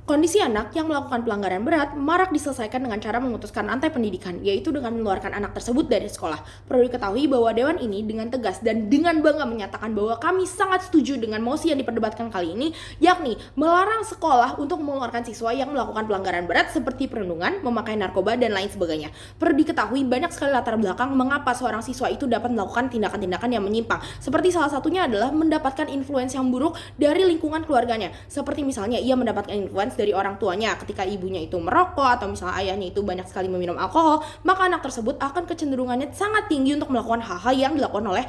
Kondisi anak yang melakukan pelanggaran berat marak diselesaikan dengan cara memutuskan rantai pendidikan, yaitu dengan mengeluarkan anak tersebut dari sekolah. Perlu diketahui bahwa Dewan ini dengan tegas dan dengan bangga menyatakan bahwa kami sangat setuju dengan mosi yang diperdebatkan kali ini, yakni melarang sekolah untuk mengeluarkan siswa yang melakukan pelanggaran berat seperti perundungan, memakai narkoba, dan lain sebagainya. Perlu diketahui banyak sekali latar belakang mengapa seorang siswa itu dapat melakukan tindakan-tindakan yang menyimpang. Seperti salah satunya adalah mendapatkan influence yang buruk dari lingkungan keluarganya. Seperti misalnya ia mendapatkan influence dari orang tuanya ketika ibunya itu merokok atau misalnya ayahnya itu banyak sekali meminum alkohol, maka anak tersebut akan kecenderungannya sangat tinggi untuk melakukan hal-hal yang dilakukan oleh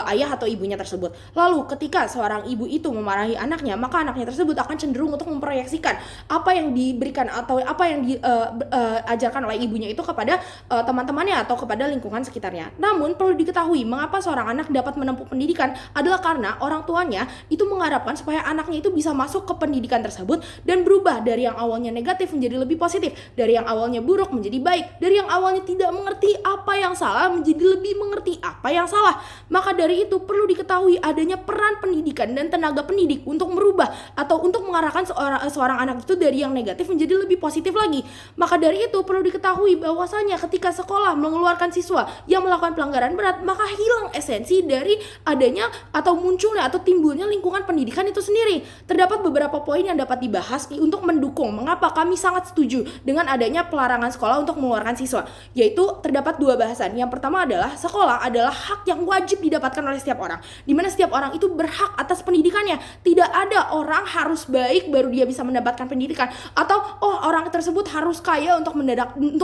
ayah atau ibunya tersebut. Lalu ketika seorang ibu itu memarahi anaknya, maka anaknya tersebut akan cenderung untuk memproyeksikan apa yang diberikan atau apa yang diajarkan oleh ibunya itu kepada teman-temannya atau kepada lingkungan sekitarnya. Namun perlu diketahui mengapa seorang anak dapat menempuh pendidikan adalah karena orang tuanya itu mengharapkan supaya anaknya itu bisa masuk ke pendidikan tersebut dan berubah dari yang awalnya negatif menjadi lebih positif, dari yang awalnya buruk menjadi baik, dari yang awalnya tidak mengerti apa yang salah menjadi lebih mengerti apa yang salah. Maka dari itu perlu diketahui adanya peran pendidikan dan tenaga pendidik untuk merubah atau untuk mengarahkan seorang anak itu dari yang negatif menjadi lebih positif lagi. Maka dari itu perlu diketahui bahwasanya ketika sekolah mengeluarkan siswa yang melakukan pelanggaran berat, maka hilang esensi dari adanya atau munculnya atau timbulnya lingkungan pendidikan itu sendiri. Terdapat beberapa poin yang dapat dibahas untuk mendukung mengapa kami sangat setuju dengan adanya pelarangan sekolah untuk mengeluarkan siswa, yaitu terdapat dua bahasan. Yang pertama adalah sekolah adalah hak yang wajib didapatkan oleh setiap orang, di mana setiap orang itu berhak atas pendidikannya. Tidak ada orang harus baik baru dia bisa mendapatkan pendidikan, atau orang tersebut harus kaya untuk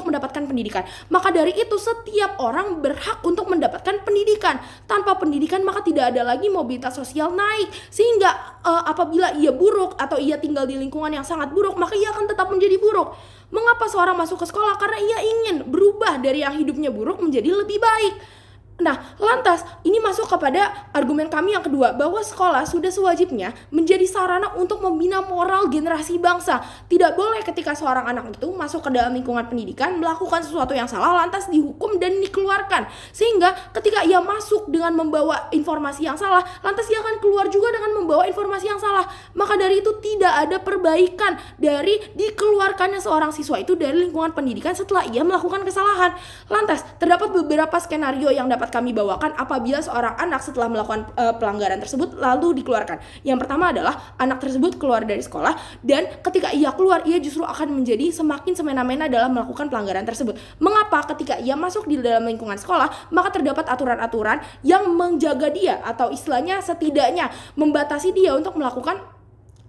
mendapatkan pendidikan. Maka dari itu setiap orang berhak untuk mendapatkan pendidikan. Tanpa pendidikan maka tidak ada lagi mobilitas sosial naik, sehingga apabila ia buruk atau ia tinggal di lingkungan yang sangat buruk, maka ia akan tetap menjadi buruk. Mengapa seorang masuk ke sekolah? Karena ia ingin berubah dari yang hidupnya buruk menjadi lebih baik. Nah, lantas ini masuk kepada argumen kami yang kedua, bahwa sekolah sudah sewajibnya menjadi sarana untuk membina moral generasi bangsa. Tidak boleh ketika seorang anak itu masuk ke dalam lingkungan pendidikan melakukan sesuatu yang salah lantas dihukum dan dikeluarkan. Sehingga ketika ia masuk dengan membawa informasi yang salah, lantas ia akan keluar juga dengan membawa informasi yang salah. Maka dari itu tidak ada perbaikan dari dikeluarkannya seorang siswa itu dari lingkungan pendidikan setelah ia melakukan kesalahan. Lantas terdapat beberapa skenario yang dapat kami bawakan apabila seorang anak setelah melakukan pelanggaran tersebut lalu dikeluarkan. Yang pertama adalah anak tersebut keluar dari sekolah, dan ketika ia keluar ia justru akan menjadi semakin semena-mena dalam melakukan pelanggaran tersebut. Mengapa? Ketika ia masuk di dalam lingkungan sekolah, maka terdapat aturan-aturan yang menjaga dia atau istilahnya setidaknya membatasi dia untuk melakukan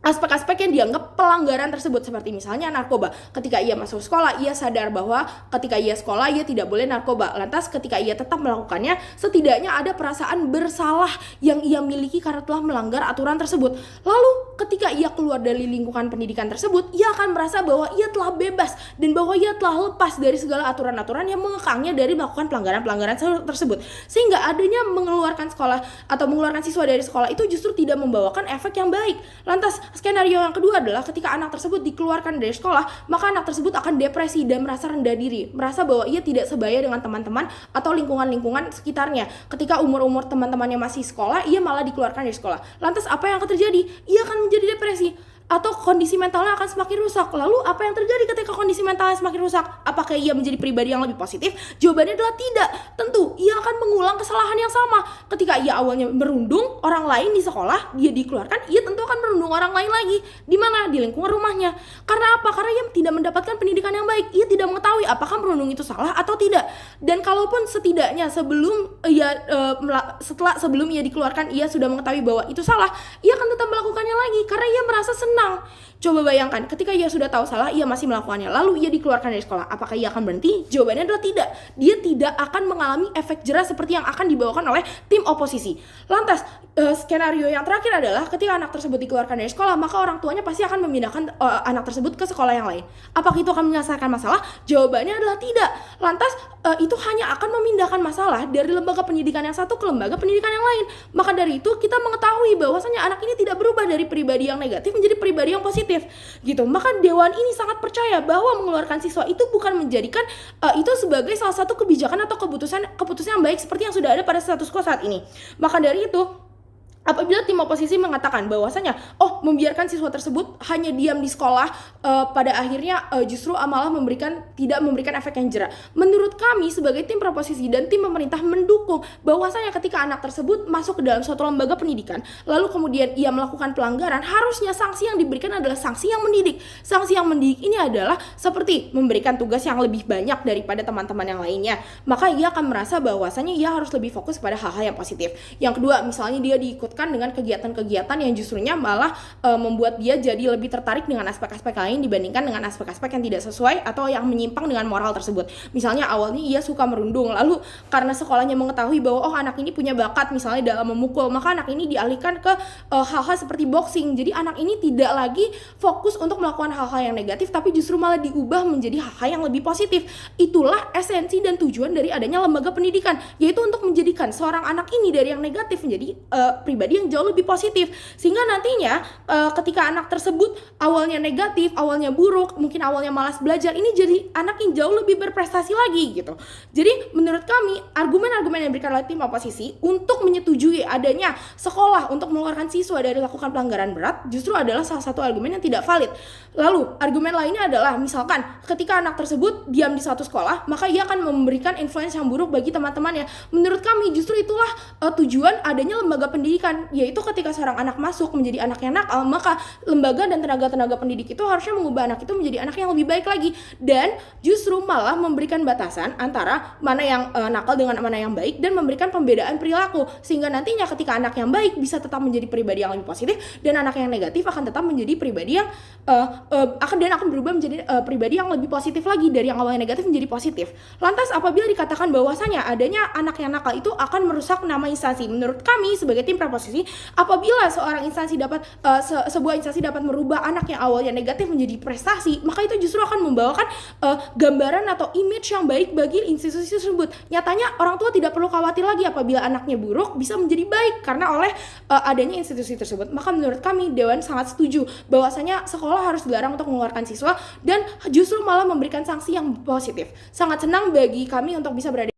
aspek-aspek yang dianggap pelanggaran tersebut, seperti misalnya narkoba. Ketika ia masuk sekolah, ia sadar bahwa ketika ia sekolah, ia tidak boleh narkoba. Lantas ketika ia tetap melakukannya, setidaknya ada perasaan bersalah yang ia miliki karena telah melanggar aturan tersebut. Lalu ketika ia keluar dari lingkungan pendidikan tersebut, ia akan merasa bahwa ia telah bebas dan bahwa ia telah lepas dari segala aturan-aturan yang mengekangnya dari melakukan pelanggaran-pelanggaran tersebut. Sehingga adanya mengeluarkan sekolah atau mengeluarkan siswa dari sekolah itu justru tidak membawakan efek yang baik. Lantas skenario yang kedua adalah ketika anak tersebut dikeluarkan dari sekolah, maka anak tersebut akan depresi dan merasa rendah diri, merasa bahwa ia tidak sebaya dengan teman-teman atau lingkungan-lingkungan sekitarnya. Ketika umur-umur teman-temannya masih sekolah, ia malah dikeluarkan dari sekolah. Lantas apa yang akan terjadi? Ia akan menjadi depresi atau kondisi mentalnya akan semakin rusak. Lalu apa yang terjadi ketika kondisi mentalnya semakin rusak? Apakah ia menjadi pribadi yang lebih positif? Jawabannya adalah tidak. Tentu ia akan mengulang kesalahan yang sama. Ketika ia awalnya merundung orang lain di sekolah, dia dikeluarkan, ia tentu akan merundung orang lain lagi. Di mana? Di lingkungan rumahnya. Karena apa? Karena ia tidak mendapatkan pendidikan yang baik. Ia tidak mengetahui apakah merundung itu salah atau tidak. Dan kalaupun setidaknya sebelum ia dikeluarkan, ia sudah mengetahui bahwa itu salah, ia akan tetap melakukannya lagi karena ia merasa senang. Coba bayangkan, ketika ia sudah tahu salah, ia masih melakukannya, lalu ia dikeluarkan dari sekolah. Apakah ia akan berhenti? Jawabannya adalah tidak. Dia tidak akan mengalami efek jera seperti yang akan dibawakan oleh tim oposisi. Lantas, skenario yang terakhir adalah ketika anak tersebut dikeluarkan dari sekolah, maka orang tuanya pasti akan memindahkan anak tersebut ke sekolah yang lain. Apakah itu akan menyelesaikan masalah? Jawabannya adalah tidak. Lantas, itu hanya akan memindahkan masalah dari lembaga pendidikan yang satu ke lembaga pendidikan yang lain. Maka dari itu, kita mengetahui bahwasanya anak ini tidak berubah dari pribadi yang negatif menjadi pribadi yang positif gitu. Maka Dewan ini sangat percaya bahwa mengeluarkan siswa itu bukan menjadikan itu sebagai salah satu kebijakan atau keputusan yang baik seperti yang sudah ada pada status quo saat ini. Maka dari itu Apabila tim oposisi mengatakan bahwasanya membiarkan siswa tersebut hanya diam di sekolah, pada akhirnya justru malah tidak memberikan efek yang jera. Menurut kami sebagai tim proposisi dan tim pemerintah mendukung bahwasanya ketika anak tersebut masuk ke dalam suatu lembaga pendidikan lalu kemudian ia melakukan pelanggaran, harusnya sanksi yang diberikan adalah sanksi yang mendidik. Sanksi yang mendidik ini adalah seperti memberikan tugas yang lebih banyak daripada teman-teman yang lainnya. Maka ia akan merasa bahwasanya ia harus lebih fokus pada hal-hal yang positif. Yang kedua, misalnya dia diikutkan dengan kegiatan-kegiatan yang justrunya malah membuat dia jadi lebih tertarik dengan aspek-aspek lain dibandingkan dengan aspek-aspek yang tidak sesuai atau yang menyimpang dengan moral tersebut. Misalnya awalnya ia suka merundung, lalu karena sekolahnya mengetahui bahwa anak ini punya bakat misalnya dalam memukul, maka anak ini dialihkan ke hal-hal seperti boxing. Jadi anak ini tidak lagi fokus untuk melakukan hal-hal yang negatif, tapi justru malah diubah menjadi hal-hal yang lebih positif. Itulah esensi dan tujuan dari adanya lembaga pendidikan, yaitu untuk menjadikan seorang anak ini dari yang negatif menjadi pribadi yang jauh lebih positif, sehingga nantinya ketika anak tersebut awalnya negatif, awalnya buruk, mungkin awalnya malas belajar, ini jadi anak yang jauh lebih berprestasi lagi gitu. Jadi menurut kami argumen-argumen yang diberikan oleh tim oposisi untuk menyetujui adanya sekolah untuk mengeluarkan siswa dari melakukan pelanggaran berat justru adalah salah satu argumen yang tidak valid. Lalu argumen lainnya adalah misalkan ketika anak tersebut diam di suatu sekolah, maka ia akan memberikan influence yang buruk bagi teman-temannya. Menurut kami justru itulah tujuan adanya lembaga pendidikan, yaitu ketika seorang anak masuk menjadi anak yang nakal, maka lembaga dan tenaga-tenaga pendidik itu harusnya mengubah anak itu menjadi anak yang lebih baik lagi, dan justru malah memberikan batasan antara mana yang nakal dengan mana yang baik, dan memberikan pembedaan perilaku, sehingga nantinya ketika anak yang baik bisa tetap menjadi pribadi yang lebih positif, dan anak yang negatif akan tetap menjadi pribadi yang akan berubah menjadi pribadi yang lebih positif lagi, dari yang awalnya negatif menjadi positif. Lantas apabila dikatakan bahwasanya adanya anak yang nakal itu akan merusak nama instansi, menurut kami sebagai tim proposisi, apabila sebuah instansi dapat merubah anak yang awalnya negatif menjadi prestasi, maka itu justru akan membawakan gambaran atau image yang baik bagi institusi tersebut. Nyatanya orang tua tidak perlu khawatir lagi apabila anaknya buruk bisa menjadi baik karena oleh adanya institusi tersebut. Maka menurut kami Dewan sangat setuju bahwasanya sekolah harus dilarang untuk mengeluarkan siswa dan justru malah memberikan sanksi yang positif. Sangat senang bagi kami untuk bisa berada